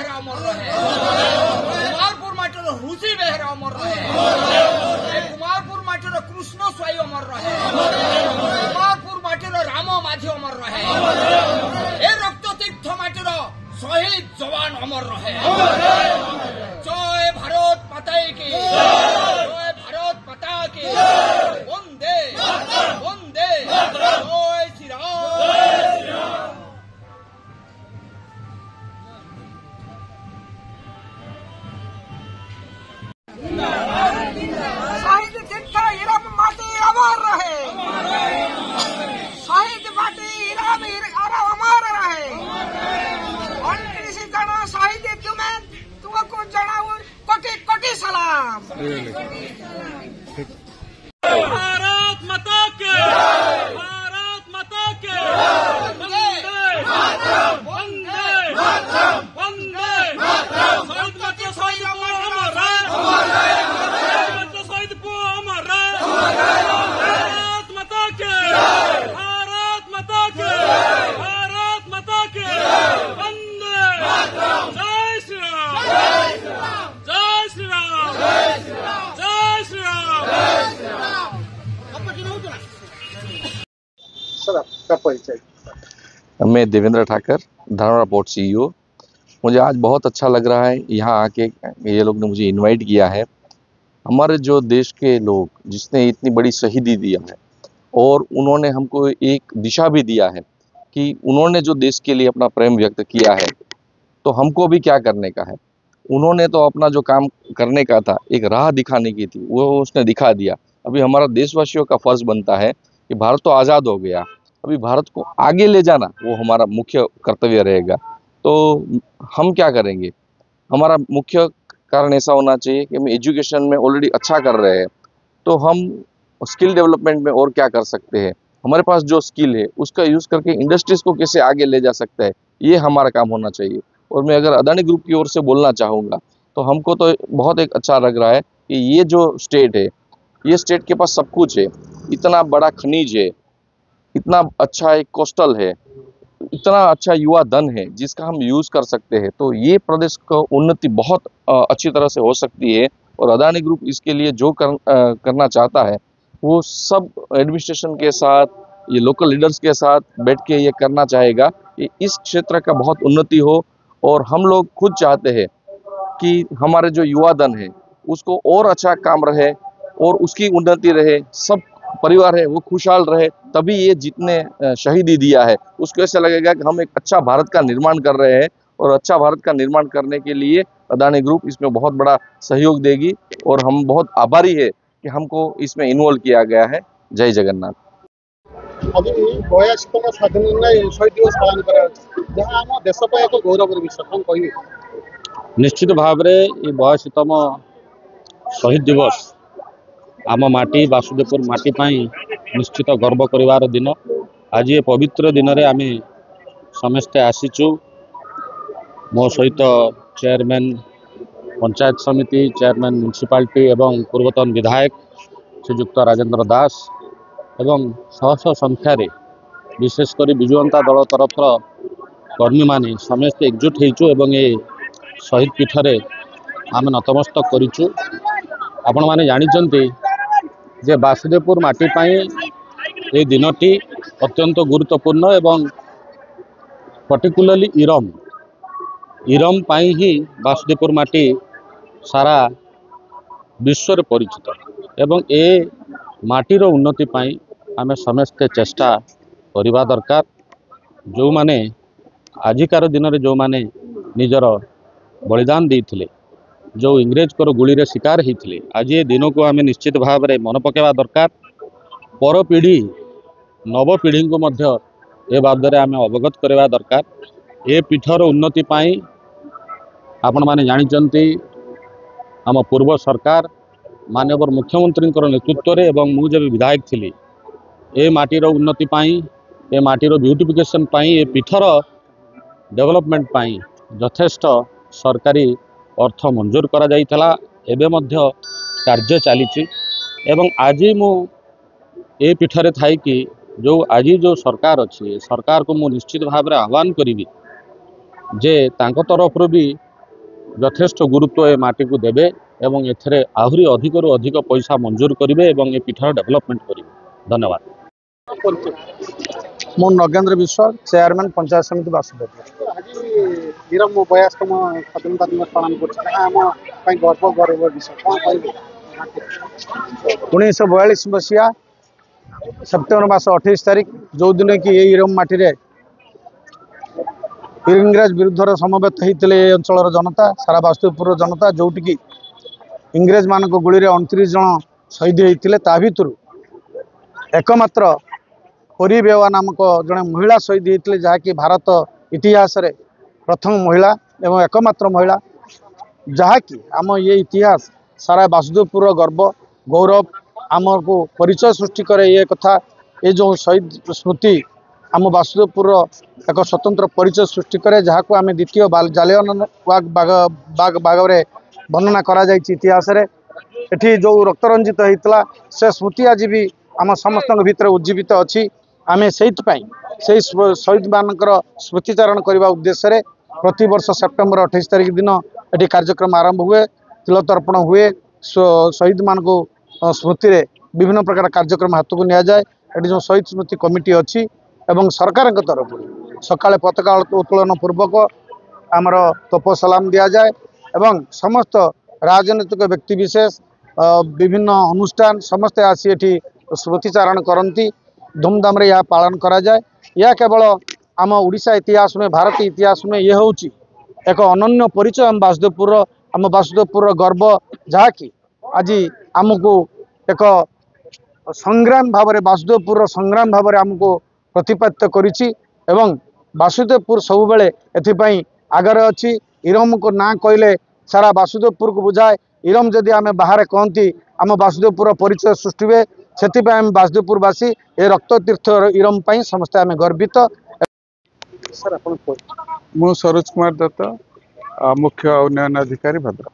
बेहरा अमर रहे, कुमारपुर माटीर ऋषि बेहरा अमर रहे, कुमारपुर माटीर कृष्ण स्वाई अमर रहे, कुमारपुर माटीर राम माझी अमर रहे, ए रक्त तीर्थ माटीर शहीद जवान अमर रहे। जय भारत माता की, जय भारत माता की, वंदे वंदे, जय श्री राम। शहीद तीर्थ इरम माटी अमर रहे, शहीद माटी इरम अमर रहे। 29 जन शहीद तुम्हें तुमको जनाऊं कोटि कोटि सलाम। भारत माता के, भारत माता के, वंदे वंदे वंदे। शहीद माटी शहीद अमर रहे, शहीद अमर रहे। भारत माता के, भारत माता के, भारत माता के, वंदे। जय श्री राम, जय श्री राम, जय श्री राम। सर आपका परिचय? मैं देवेंद्र ठाकर, धारवाड़ पोर्ट CEO। मुझे आज बहुत अच्छा लग रहा है यहाँ आके, ये लोग ने मुझे इनवाइट किया है। हमारे जो देश के लोग जिसने इतनी बड़ी शहीदी दिया है और उन्होंने हमको एक दिशा भी दिया है कि उन्होंने जो देश के लिए अपना प्रेम व्यक्त किया है, तो हमको भी क्या करने का है। उन्होंने तो अपना जो काम करने का था, एक राह दिखाने की थी, वो उसने दिखा दिया। अभी हमारा देशवासियों का फर्ज बनता है कि भारत तो आज़ाद हो गया, अभी भारत को आगे ले जाना वो हमारा मुख्य कर्तव्य रहेगा। तो हम क्या करेंगे, हमारा मुख्य कारण ऐसा होना चाहिए कि हम एजुकेशन में ऑलरेडी अच्छा कर रहे हैं, तो हम स्किल डेवलपमेंट में और क्या कर सकते हैं, हमारे पास जो स्किल है उसका यूज़ करके इंडस्ट्रीज़ को कैसे आगे ले जा सकता है, ये हमारा काम होना चाहिए। और मैं अगर अदानी ग्रुप की ओर से बोलना चाहूँगा तो हमको तो बहुत एक अच्छा लग रहा है कि ये जो स्टेट है, ये स्टेट के पास सब कुछ है, इतना बड़ा खनिज है, इतना अच्छा एक कोस्टल है, इतना अच्छा युवा धन है जिसका हम यूज़ कर सकते हैं। तो ये प्रदेश को उन्नति बहुत अच्छी तरह से हो सकती है। और अदानी ग्रुप इसके लिए जो करना चाहता है वो सब एडमिनिस्ट्रेशन के साथ, ये लोकल लीडर्स के साथ बैठ के ये करना चाहेगा कि इस क्षेत्र का बहुत उन्नति हो। और हम लोग खुद चाहते हैं कि हमारे जो युवा धन है उसको और अच्छा काम रहे और उसकी उन्नति रहे, सब परिवार है वो खुशहाल रहे, तभी ये जितने शहीदी दिया है उसको ऐसा लगेगा कि हम एक अच्छा भारत का निर्माण कर रहे हैं। और अच्छा भारत का निर्माण करने के लिए अदानी ग्रुप इसमें बहुत बड़ा सहयोग देगी और हम बहुत आभारी है कि हमको इसमें इन्वॉल्व किया गया है। जय जगन्नाथ। आज 82तम स्वाधीनता शहीद दिवस पालन करा देश पर एक गौरव विषय, कौन कह? निश्चित भाव में ये 82तम शहीद दिवस आम माटी वासुदेवपुर माटी पाई निश्चित गर्व करिवार दिन। आज ये पवित्र दिन रे आमे समस्ते आसीचु। मो सहित चेयरमैन पंचायत समिति, चेयरमैन म्युनिसिपालिटी एवं पूर्वतन विधायक श्रीयुक्त राजेंद्र दास एवं शह शह संख्यार विशेषकर विजु जनता दल तरफ कर्मी माने समस्ते एकजुट होइचु एवं ये शहीद पीठरे आम नतमस्तक करिचु। आपण माने जानिचंती जे वासुदेवपुर माटी पाई ये दिनटी अत्यंत गुरुत्वपूर्ण एवं पर्टिकुलरली इरम पाई ही वासुदेवपुर माटी सारा विश्व रे परिचित एवं ए माटीर उन्नति पाई आमे समस्ते चेष्टा करिबा दरकार। जो माने आजिकार दिन रे जो माने निजर बलिदान देइथिले, जो इंग्रेज को गुली रे शिकार होते, आज ये दिन को आम निश्चित भाव में मन पकेवा दरकार। पर पीढ़ी नवपीढ़ी को मध्य ए बाबद आम अवगत करवा दरकार। ए पीठर उन्नति पाई आपण माने जानिचंती आम पूर्व सरकार माननीय मुख्यमंत्री नेतृत्व रे एवं मु जब विधायक थी, ए माटीर उन्नति पाई, ए माटीर ब्यूटिफिकेशन पाई, ए पीठर डेवलपमेंट पाई यथेष्ट सरकारी अर्थ मंजूर करा जाइथला। एबे मध्य कार्य चली एवं आज मु ए पीठरे थाई कि जो आज जो सरकार अच्छी सरकार को मु निश्चित भाव में आह्वान करी जे तांको तरफ भी ଯଥେଷ୍ଟ ଗୁରୁତ୍ୱ ଏ ମାଟିକୁ ଦେବେ ଏବଂ ଏଥିରେ ଆହୁରି ଅଧିକରୁ ଅଧିକ ପଇସା ମଞ୍ଜୁର କରିବେ ଏବଂ ଏ ପୀଠର ଡେଭଲପମେଣ୍ଟ କରିବେ। ଧନ୍ୟବାଦ। ମୁଁ ନଗେନ୍ଦ୍ର ବିଶ୍ୱାଳ, ଚେୟାରମ୍ୟାନ୍ ପଞ୍ଚାୟତ ସମିତି ବାସୁଦେବପୁର। ଆଜି ନିରମ 82ତମ ସ୍ୱାଧୀନତା ଦିବସ ପାଳନ କରୁଛି, ଯାହା ଆମ ପାଇଁ ଗୌରବ ବିଷୟ। କ'ଣ କହିବେ? 1942 ମସିହା ସେପ୍ଟେମ୍ବର ମାସ 28 ତାରିଖ ଯେଉଁଦିନ କି এই ଇରମ ମାଟିରେ ଇଂରେଜ ବିରୁଦ୍ଧର ସମବେତ ହୋଇଥିଲେ ଏ ଅଞ୍ଚଳର ଜନତା, ସାରା ବାସୁଦେବପୁରର ଜନତା, ଯେଉଁଠିକି ଇଂରେଜମାନଙ୍କ ଗୁଳିରେ 29 ଜଣ ଶହୀଦ ହୋଇଥିଲେ। ତା ଭିତରୁ ଏକମାତ୍ର ପରୀ ବେୱା ନାମକ ଜଣେ ମହିଳା ଶହୀଦ ହୋଇଥିଲେ, ଯାହାକି ଭାରତ ଇତିହାସରେ ପ୍ରଥମ ମହିଳା ଏବଂ ଏକମାତ୍ର ମହିଳା, ଯାହାକି ଆମ ଏ ଇତିହାସ ସାରା ବାସୁଦେବପୁରର ଗର୍ବ ଗୌରବ ଆମକୁ ପରିଚୟ ସୃଷ୍ଟି करे। ये कथा ये जो शहीद स्मृति आम बासुदेवपुर एक स्वतंत्र परिचय सृष्टि करे, जहाँ को आम द्वितीय जालियानवाला बाग में वर्णना करा इतिहास एठी जो रक्तरंजित होता से स्मृति आज भी आम समस्त भितर उज्जीवित अच्छी। आम से शहीद मानकर स्मृतिचारण करने उद्देश्य प्रति वर्ष सेप्टेम्बर 28 तारिख दिन ये कार्यक्रम आरंभ हुए, तिलतर्पण हुए, शहीद मान को स्मृति रे विभिन्न प्रकार कार्यक्रम हाथ को निया जाए। ये जो शहीद स्मृति कमिटी अच्छी एवं सरकार तरफ सकाଳେ पताका उत्तोलन पूर्वक आमर तोप सलाम दि जाए एवं समस्त राजनीतिक व्यक्तिविशेष विभिन्न अनुष्ठान समस्ते आसी एठी स्मृतिचारण करती धूमधाम रे यह पालन करा जाए। यह केवल आम ओडिशा इतिहास में भारतीय इतिहास में यह होची एक अनन्य परिचय आम बासुदेवपुर गर्व, जहाँकि आज आमको एक संग्राम भाव में बासुदेवपुर संग्राम भाव में आमको प्रतिपादित करिछि एवं बासुदेवपुर सब बेले एथिपाई आगर अच्छी। इरम को ना कहले सारा बासुदेवपुर को बुझाए। इरम जदि आम बाहर कहती आम बासुदेवपुर परिचय सृष्टि हुए, से आम बासुदेवपुरवासी ए रक्त तीर्थ इरम पाई समस्ते आम गर्वित। सर आप मु सरोज कुमार दत्त, मुख्य उन्नयन अधिकारी भद्रक।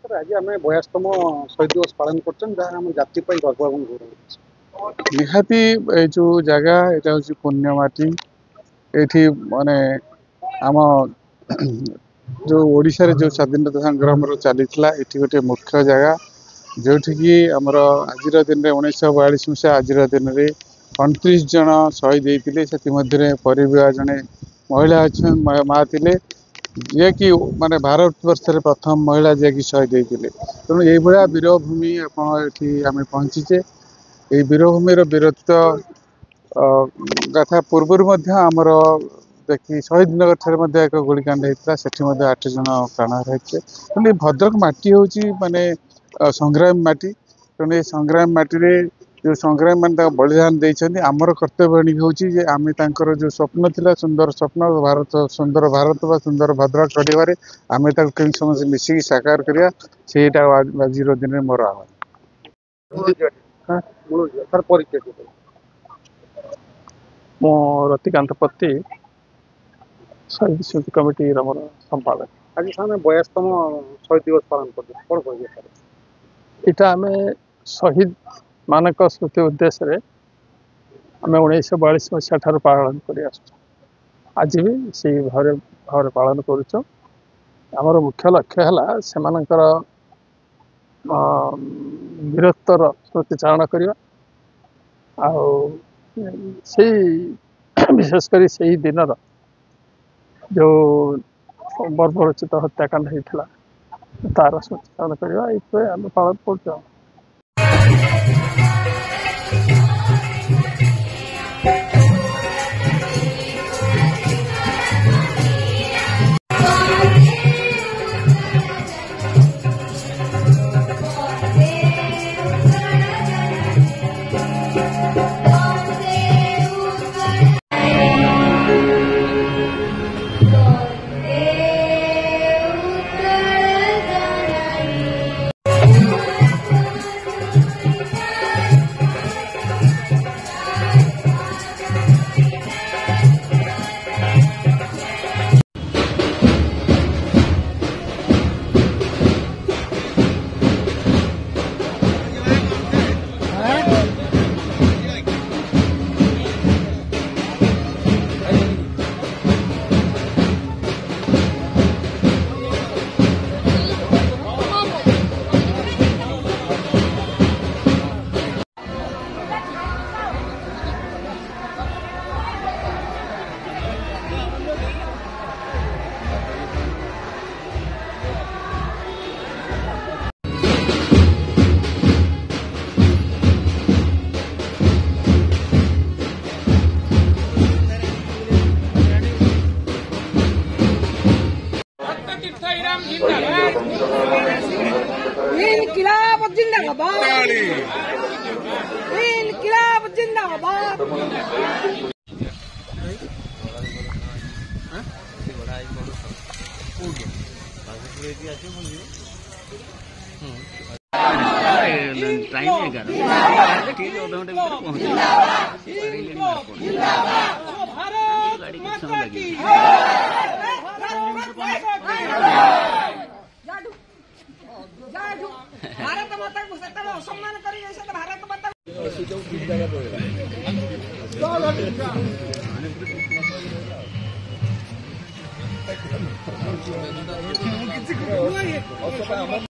सर आज आम 82तम शहीद दिवस पालन कर जाति गर्व और गौरव निहाती ये जो जगह यहाँ हूँ पुण्यमाटी ये माने आम जो ओडिशा रे जो स्वाधीनता संग्राम चली ये गोटे मुख्य जगह जो आमर आज दिन में 1942 मसीहा आज दिन में 29 जन शहीद होते से परिवार जड़े महिला अच्छे माँ थे जे कि माने भारत वर्ष प्रथम महिला जे कि शहीद होते। तेणु ये वीरभूमि आम पहुँचीचे ये वीरभूमिर वीरत्व गाथा पूर्वर आमर देखी शहीद नगर ठारे एक गोलीकांड होता से 8 जन प्राण हराइছে। तेणु भद्रक माटी हूँ माने संग्राम माटी। तेणु ये संग्राम माटी रे जो संग्राम मान बलिदान देइछन्ती आमर कर्तव्य हूँ आम जो स्वप्न थिला सुंदर स्वप्न भारत सुंदर भारत व सुंदर भद्रक गढ़ आम कमी समस्त मिसिकी साकार करिया सेटा आज दिन में मोर आह्वान। सर परिचय मो रतिकांत पत्ती शहीद स्मृति कमिटी मोर संपादक। आज आम 82तम शहीद दिवस पालन कर कौन कह इटा आम शहीद मानक स्मृति उद्देश्य आम 1942 मसीहा ठार पालन कर आज भी से भाव पालन करुच। आमर मुख्य लक्ष्य है सेमानकर वीरत्वर स्मृतिचारण करवा विशेषकर से दिन जो बर्बरचित हत्याकांड होता तार स्मृतिचारण करवा ये आम पालन कर। साईराम जिंदाबाद इनकिलाब जिंदाबाद इनकिलाब जिंदाबाद भारत माता को सत्ता सम्मान करेंगे भारत माता